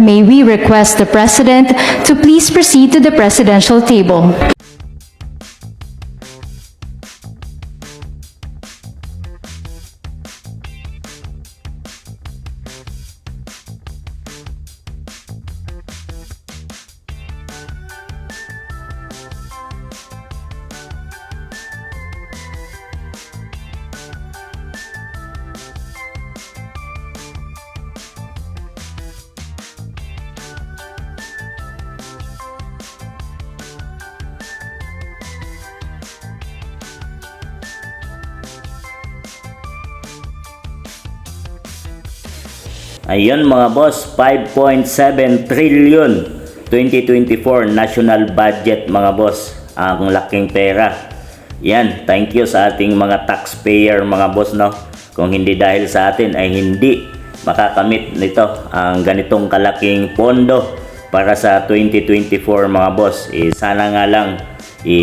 may we request the President to please proceed to the presidential table. Ayun mga boss, 5.7 trillion 2024 national budget mga boss. Ang laking pera. Yan, thank you sa ating mga taxpayer mga boss, no. Kung hindi dahil sa atin ay hindi makakamit nito ang ganitong kalaking pondo para sa 2024 mga boss. Sana nga lang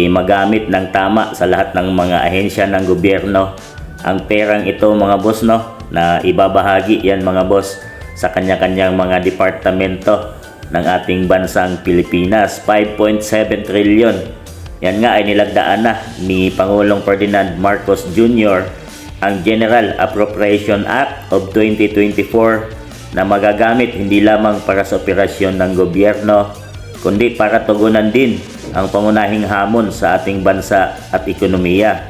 magamit ng tama sa lahat ng mga ahensya ng gobyerno ang perang ito mga boss, no, na ibabahagi yan mga boss sa kanya-kanyang mga departamento ng ating bansang Pilipinas. 5.7 trillion. Yan nga ay nilagdaan na ni Pangulong Ferdinand Marcos Jr. ang General Appropriation Act of 2024 na magagamit hindi lamang para sa operasyon ng gobyerno kundi para tugunan din ang pangunahing hamon sa ating bansa at ekonomiya.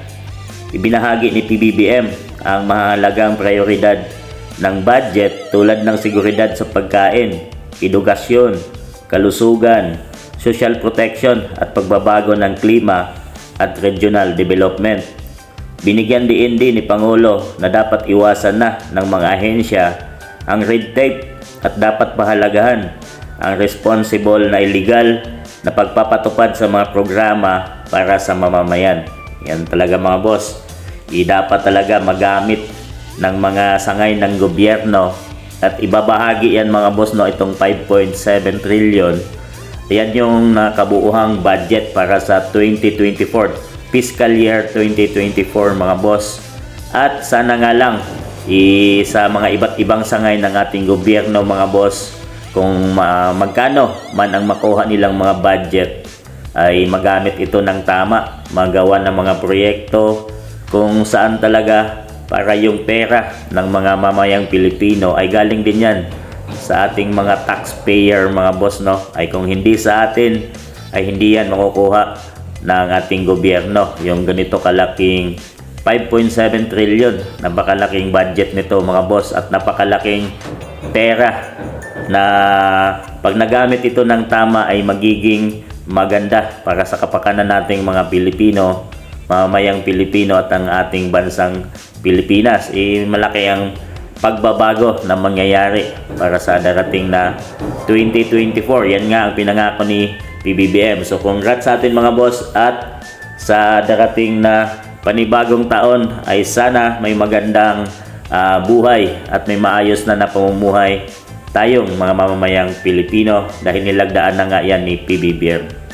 Ibinahagi ni PBBM ang mahalagang prioridad ng budget tulad ng seguridad sa pagkain, edukasyon, kalusugan, social protection at pagbabago ng klima at regional development. Binigyan din ni Pangulo na dapat iwasan na ng mga ahensya ang red tape at dapat pahalagahan ang responsible na illegal na pagpapatupad sa mga programa para sa mamamayan. Yan talaga mga boss. Dapat talaga magamit ng mga sangay ng gobyerno at ibabahagi yan mga boss, no, itong 5.7 trillion. Yan yung nakabuuhang budget para sa 2024 fiscal year 2024 mga boss. At sana nga lang sa mga iba't ibang sangay ng ating gobyerno mga boss, kung magkano man ang makuha nilang mga budget ay magamit ito ng tama, magawa ng mga proyekto kung saan talaga para yung pera ng mga mamayang Pilipino ay galing din yan sa ating mga taxpayer mga boss, no. Ay kung hindi sa atin ay hindi yan makukuha ng ating gobyerno yung ganito kalaking 5.7 trillion. Napakalaking budget nito mga boss at napakalaking pera na pag nagamit ito ng tama ay magiging maganda para sa kapakanan nating mga Pilipino, mamayang Pilipino at ang ating bansang Pilipinas. Malaki ang pagbabago na mangyayari para sa darating na 2024. Yan nga ang pinangako ni PBBM. So congrats sa atin mga boss, at sa darating na panibagong taon ay sana may magandang buhay at may maayos na napamumuhay tayong mga mamamayang Pilipino dahil nilagdaan na nga yan ni PBBM.